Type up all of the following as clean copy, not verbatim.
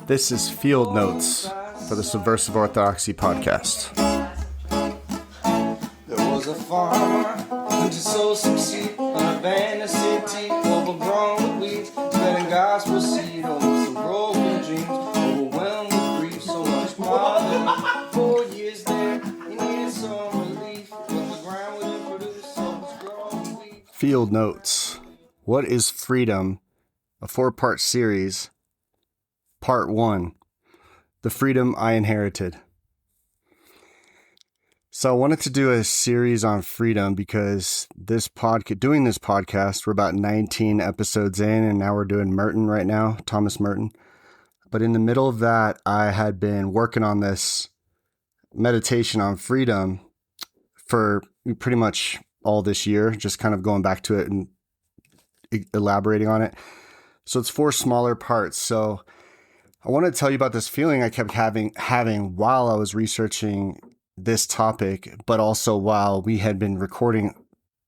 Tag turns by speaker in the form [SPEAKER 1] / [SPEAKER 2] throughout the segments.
[SPEAKER 1] This is Field Notes for the Subversive Orthodoxy podcast.
[SPEAKER 2] There was a farmer who to sow some seed on a abandoned city, overgrown with weeds, spreading gospel seed over some broken dreams, overwhelmed with grief, so much bother. 4 years there, he needed some relief, but the ground wouldn't produce, so it was growing wheat.
[SPEAKER 1] Field Notes. What is freedom? A 4-part series. Part 1. The freedom I inherited. So I wanted to do a series on freedom because doing this podcast, we're about 19 episodes in, and now we're doing Merton right now, Thomas Merton. But in the middle of that, I had been working on this meditation on freedom for pretty much all this year, just kind of going back to it and elaborating on it. So it's 4 smaller parts. So I want to tell you about this feeling I kept having while I was researching this topic, but also while we had been recording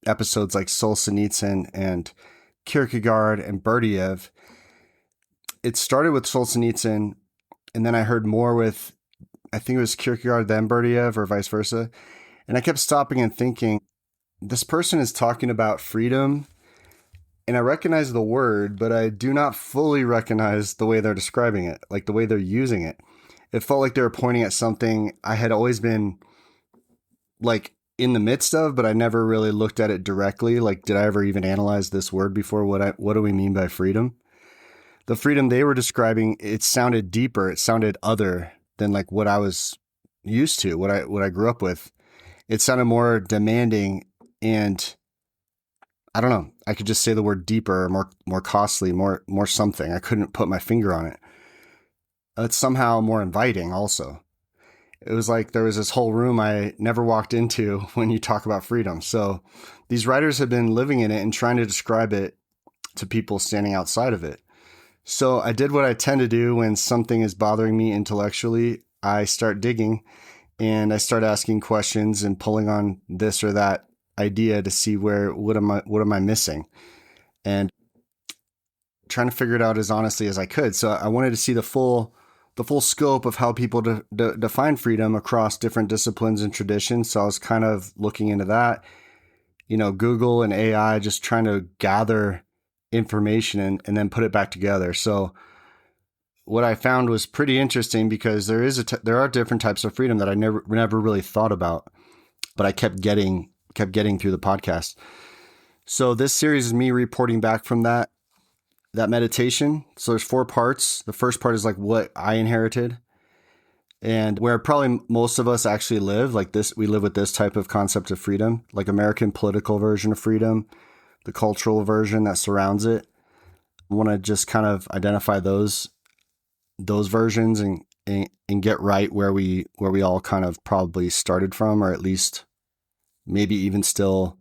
[SPEAKER 1] episodes like Solzhenitsyn and Kierkegaard and Berdyaev. It started with Solzhenitsyn, and then I heard more with, I think it was Kierkegaard, then Berdyaev, or vice versa. And I kept stopping and thinking, this person is talking about freedom, and I recognize the word, but I do not fully recognize the way they're describing it, like the way they're using it. It felt like they were pointing at something I had always been like in the midst of, but I never really looked at it directly. Like, did I ever even analyze this word before? What do we mean by freedom? The freedom they were describing, it sounded deeper. It sounded other than like what I was used to, what I grew up with. It sounded more demanding, and I don't know. I could just say the word deeper, more costly, more something. I couldn't put my finger on it. It's somehow more inviting also. It was like there was this whole room I never walked into when you talk about freedom. So these writers have been living in it and trying to describe it to people standing outside of it. So I did what I tend to do when something is bothering me intellectually. I start digging and I start asking questions and pulling on this or that idea to see what am I missing, and trying to figure it out as honestly as I could. So I wanted to see the full scope of how people define freedom across different disciplines and traditions. So I was kind of looking into that, Google and AI, just trying to gather information and then put it back together. So what I found was pretty interesting because there are different types of freedom that I never really thought about, but I kept getting through the podcast. So this series is me reporting back from that meditation. So there's 4 parts. The first part is like what I inherited, and where probably most of us actually live like this. We live with this type of concept of freedom, like American political version of freedom, the cultural version that surrounds it. I want to just kind of identify those versions and get right where we all kind of probably started from, or at least maybe even still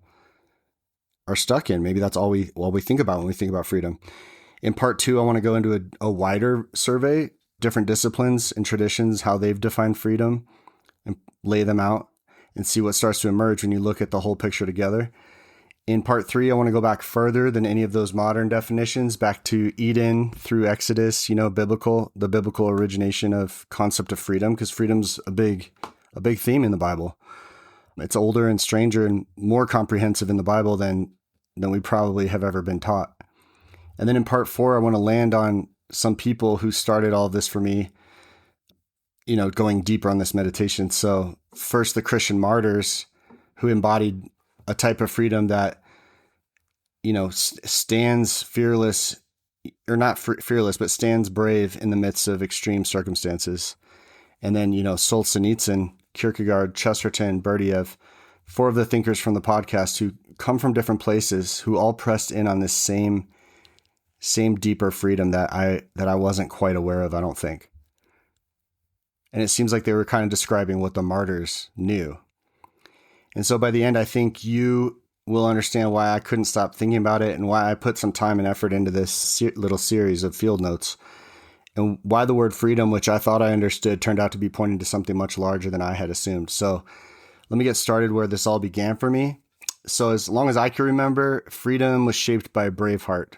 [SPEAKER 1] are stuck in. Maybe that's all we think about when we think about freedom. In part 2, I want to go into a wider survey, different disciplines and traditions, how they've defined freedom, and lay them out and see what starts to emerge when you look at the whole picture together. In part 3, I want to go back further than any of those modern definitions, back to Eden through Exodus, the biblical origination of concept of freedom, because freedom's a big theme in the Bible. It's older and stranger and more comprehensive in the Bible than we probably have ever been taught. And then in part 4, I want to land on some people who started all of this for me, going deeper on this meditation. So first, the Christian martyrs who embodied a type of freedom that, stands fearless, or not fearless, but stands brave in the midst of extreme circumstances. And then, Solzhenitsyn, Kierkegaard, Chesterton, Berdyaev, 4 of the thinkers from the podcast who come from different places, who all pressed in on this same deeper freedom that I wasn't quite aware of, I don't think. And it seems like they were kind of describing what the martyrs knew. And so by the end, I think you will understand why I couldn't stop thinking about it and why I put some time and effort into this little series of field notes, and why the word freedom, which I thought I understood, turned out to be pointing to something much larger than I had assumed. So let me get started where this all began for me. So as long as I can remember, freedom was shaped by Braveheart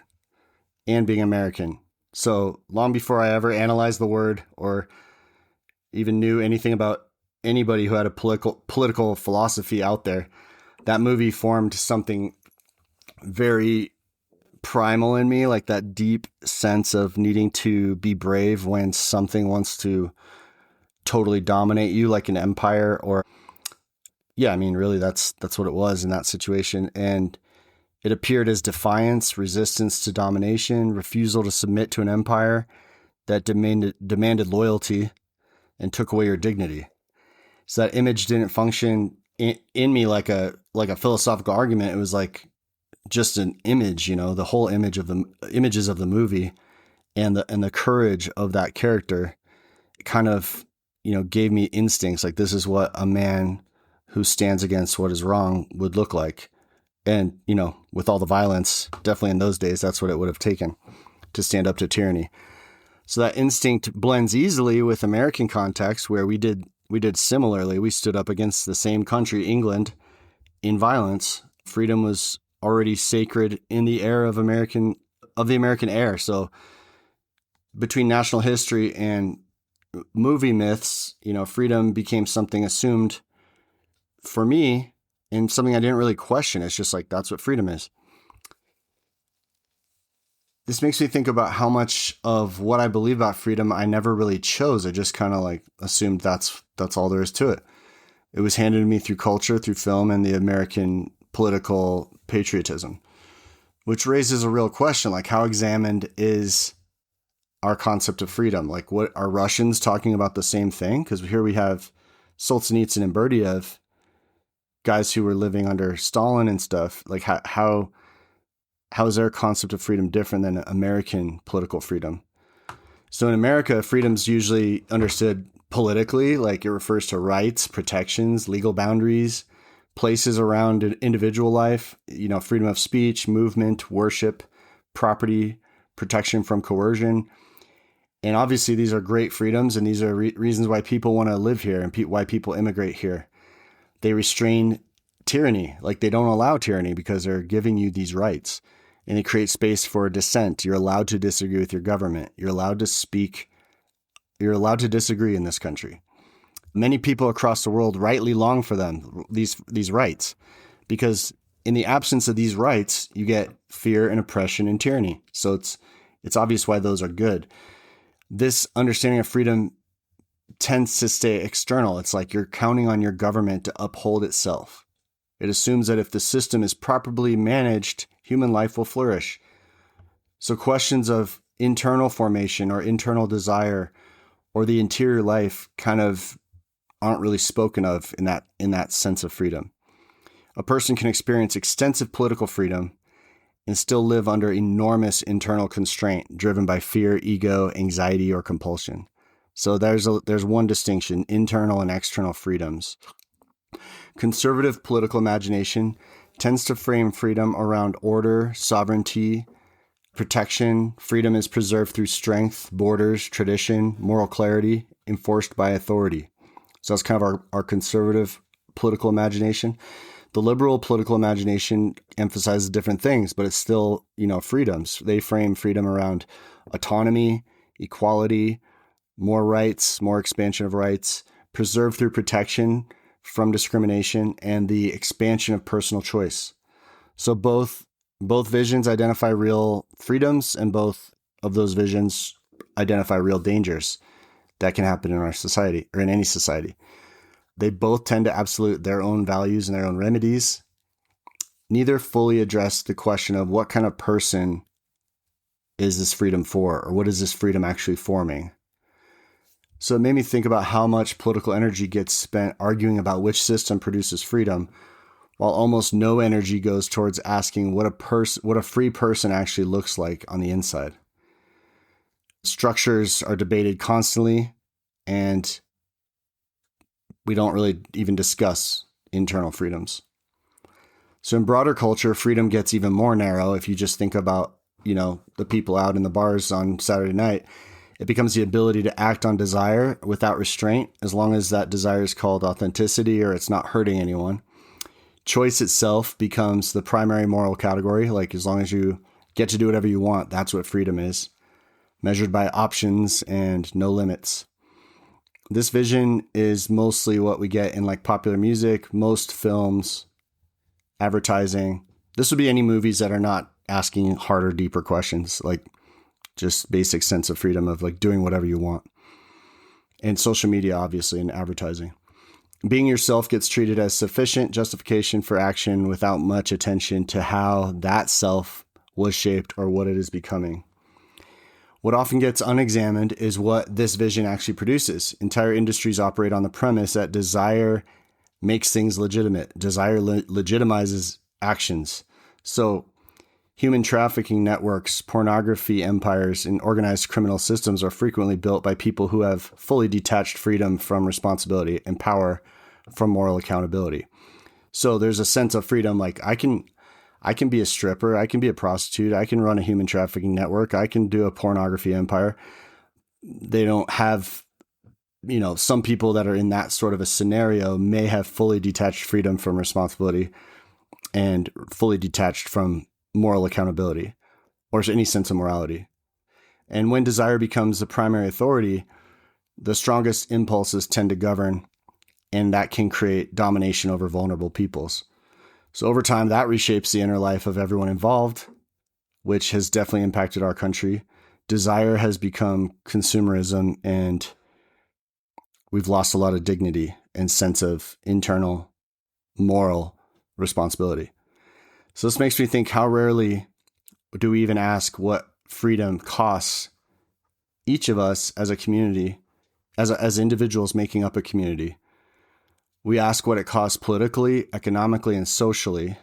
[SPEAKER 1] and being American. So long before I ever analyzed the word or even knew anything about anybody who had a political philosophy out there, that movie formed something very primal in me, like that deep sense of needing to be brave when something wants to totally dominate you, like an empire. Or yeah, I mean, really, that's what it was in that situation. And it appeared as defiance, resistance to domination, refusal to submit to an empire that demanded loyalty and took away your dignity. So that image didn't function in me like a philosophical argument. It was like just an image, the whole images of the movie and the courage of that character kind of, gave me instincts. Like, this is what a man who stands against what is wrong would look like. And, with all the violence, definitely in those days, that's what it would have taken to stand up to tyranny. So that instinct blends easily with American context, where we did similarly. We stood up against the same country, England, in violence. Freedom was already sacred in the era of the American era. So between national history and movie myths, freedom became something assumed for me and something I didn't really question. It's just like, that's what freedom is. This makes me think about how much of what I believe about freedom I never really chose. I just kind of like assumed that's all there is to it. It was handed to me through culture, through film, and the American political patriotism, which raises a real question, like, how examined is our concept of freedom? Like, what are Russians talking about the same thing? Because here we have Solzhenitsyn and Berdyaev, guys who were living under Stalin and stuff. Like, how is their concept of freedom different than American political freedom? So in America, freedom's usually understood politically, like it refers to rights, protections, legal boundaries, places around individual life, freedom of speech, movement, worship, property, protection from coercion. And obviously these are great freedoms, and these are reasons why people want to live here and why people immigrate here. They restrain tyranny, like they don't allow tyranny because they're giving you these rights. And they create space for dissent. You're allowed to disagree with your government. You're allowed to speak. You're allowed to disagree in this country. Many people across the world rightly long for them, these rights, because in the absence of these rights, you get fear and oppression and tyranny. So it's obvious why those are good. This understanding of freedom tends to stay external. It's like you're counting on your government to uphold itself. It assumes that if the system is properly managed, human life will flourish. So questions of internal formation or internal desire or the interior life kind of aren't really spoken of in that sense of freedom. A person can experience extensive political freedom and still live under enormous internal constraint driven by fear, ego, anxiety, or compulsion. So there's one distinction: internal and external freedoms. Conservative political imagination tends to frame freedom around order, sovereignty, protection. Freedom is preserved through strength, borders, tradition, moral clarity, enforced by authority. So that's kind of our conservative political imagination. The liberal political imagination emphasizes different things, but it's still, freedoms. They frame freedom around autonomy, equality, more rights, more expansion of rights, preserved through protection from discrimination, and the expansion of personal choice. So both visions identify real freedoms, and both of those visions identify real dangers that can happen in our society or in any society. They both tend to absolute their own values and their own remedies. Neither fully address the question of what kind of person is this freedom for, or what is this freedom actually forming? So it made me think about how much political energy gets spent arguing about which system produces freedom, while almost no energy goes towards asking what a free person actually looks like on the inside. Structures are debated constantly, and we don't really even discuss internal freedoms. So in broader culture, freedom gets even more narrow. If you just think about, the people out in the bars on Saturday night, it becomes the ability to act on desire without restraint, as long as that desire is called authenticity or it's not hurting anyone. Choice itself becomes the primary moral category. Like, as long as you get to do whatever you want, that's what freedom is. measured by options and no limits. This vision is mostly what we get in like popular music, most films, advertising. This would be any movies that are not asking harder, deeper questions, like just basic sense of freedom of like doing whatever you want. And social media, obviously, and advertising. Being yourself gets treated as sufficient justification for action without much attention to how that self was shaped or what it is becoming. What often gets unexamined is what this vision actually produces. Entire industries operate on the premise that desire makes things legitimate. Desire legitimizes actions. So human trafficking networks, pornography empires, and organized criminal systems are frequently built by people who have fully detached freedom from responsibility and power from moral accountability. So there's a sense of freedom, like I can be a stripper, I can be a prostitute, I can run a human trafficking network, I can do a pornography empire. They don't have, some people that are in that sort of a scenario may have fully detached freedom from responsibility and fully detached from moral accountability or any sense of morality. And when desire becomes the primary authority, the strongest impulses tend to govern, and that can create domination over vulnerable peoples. So over time, that reshapes the inner life of everyone involved, which has definitely impacted our country. Desire has become consumerism, and we've lost a lot of dignity and sense of internal moral responsibility. So this makes me think, how rarely do we even ask what freedom costs each of us as a community, as individuals making up a community? We ask what it costs politically, economically, and socially,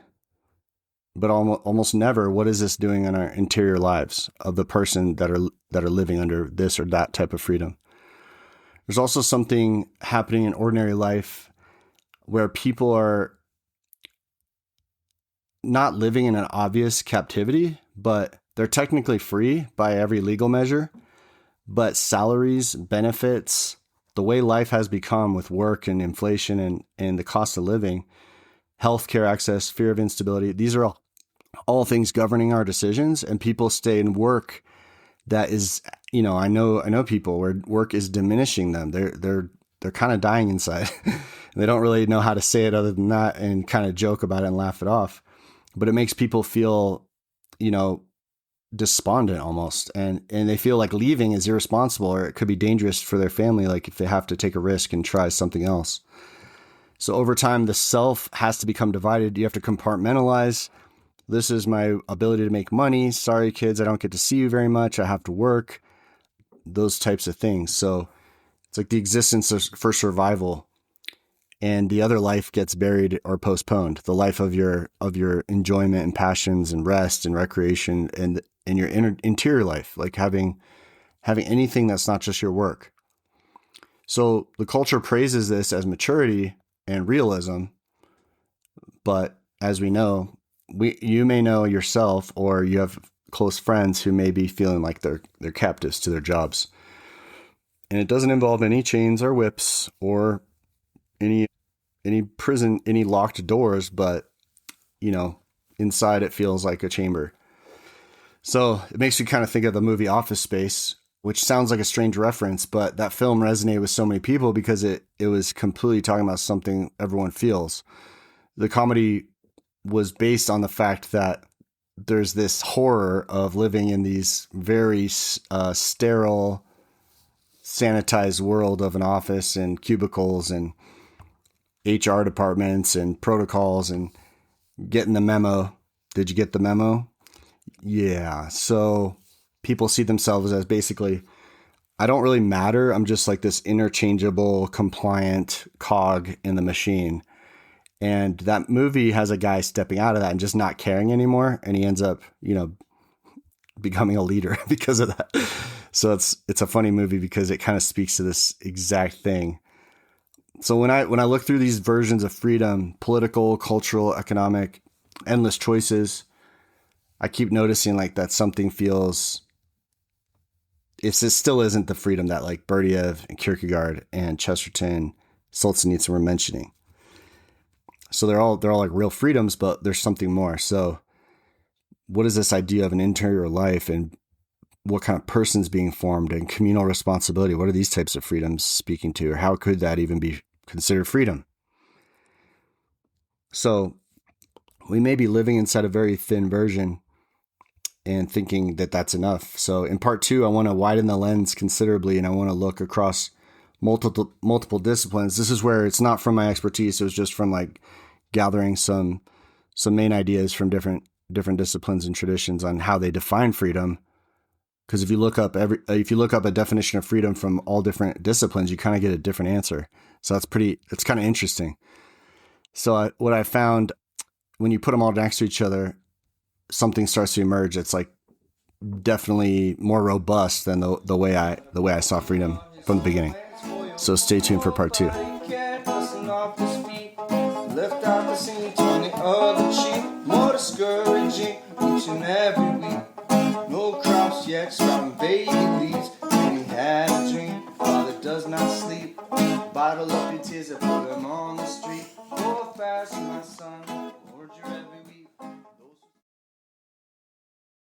[SPEAKER 1] but almost never, what is this doing in our interior lives of the person that are living under this or that type of freedom? There's also something happening in ordinary life where people are not living in an obvious captivity, but they're technically free by every legal measure, but salaries, benefits, the way life has become with work and inflation and the cost of living, healthcare access, fear of instability, these are all things governing our decisions, and people stay in work that is, I know people where work is diminishing them. They're kind of dying inside. They don't really know how to say it other than that and kind of joke about it and laugh it off. But it makes people feel, despondent almost. And they feel like leaving is irresponsible, or it could be dangerous for their family, like if they have to take a risk and try something else. So over time, the self has to become divided. You have to compartmentalize. This is my ability to make money. Sorry, kids, I don't get to see you very much. I have to work. Those types of things. So it's like the existence for survival, and the other life gets buried or postponed. The life of your enjoyment and passions and rest and recreation and your interior life, like having anything that's not just your work. So the culture praises this as maturity and realism, but as we know, you may know yourself, or you have close friends who may be feeling like they're captives to their jobs. And it doesn't involve any chains or whips or any prison, any locked doors, but inside it feels like a chamber. So it makes you kind of think of the movie Office Space, which sounds like a strange reference, but that film resonated with so many people because it was completely talking about something everyone feels. The comedy was based on the fact that there's this horror of living in these very sterile, sanitized world of an office and cubicles and HR departments and protocols and getting the memo. Did you get the memo? Yeah. So people see themselves as basically, I don't really matter. I'm just like this interchangeable, compliant cog in the machine. And that movie has a guy stepping out of that and just not caring anymore. And he ends up, becoming a leader because of that. So it's a funny movie because it kind of speaks to this exact thing. So when I look through these versions of freedom, political, cultural, economic, endless choices, I keep noticing like that something feels, it still isn't the freedom that like Berdyaev and Kierkegaard and Chesterton, Solzhenitsyn were mentioning. So they're all like real freedoms, but there's something more. So what is this idea of an interior life and what kind of person's being formed, and communal responsibility. What are these types of freedoms speaking to, or how could that even be considered freedom? So we may be living inside a very thin version and thinking that that's enough. So in part 2, I want to widen the lens considerably, and I want to look across multiple disciplines. This is where it's not from my expertise. It was just from like gathering some main ideas from different disciplines and traditions on how they define freedom. Because if you look up a definition of freedom from all different disciplines, you kind of get a different answer. So it's kind of interesting. So what I found, when you put them all next to each other, something starts to emerge. It's like definitely more robust than the way I saw freedom from the beginning. So stay tuned for part 2.
[SPEAKER 2] Lift out the scene, turn the other cheek. More discouraging each and every week. No crops yet, sprouting baby leaves. And we had a dream, father does not sleep. Bottle up your tears and put them on the street. Go fast, my son, Lord, you're every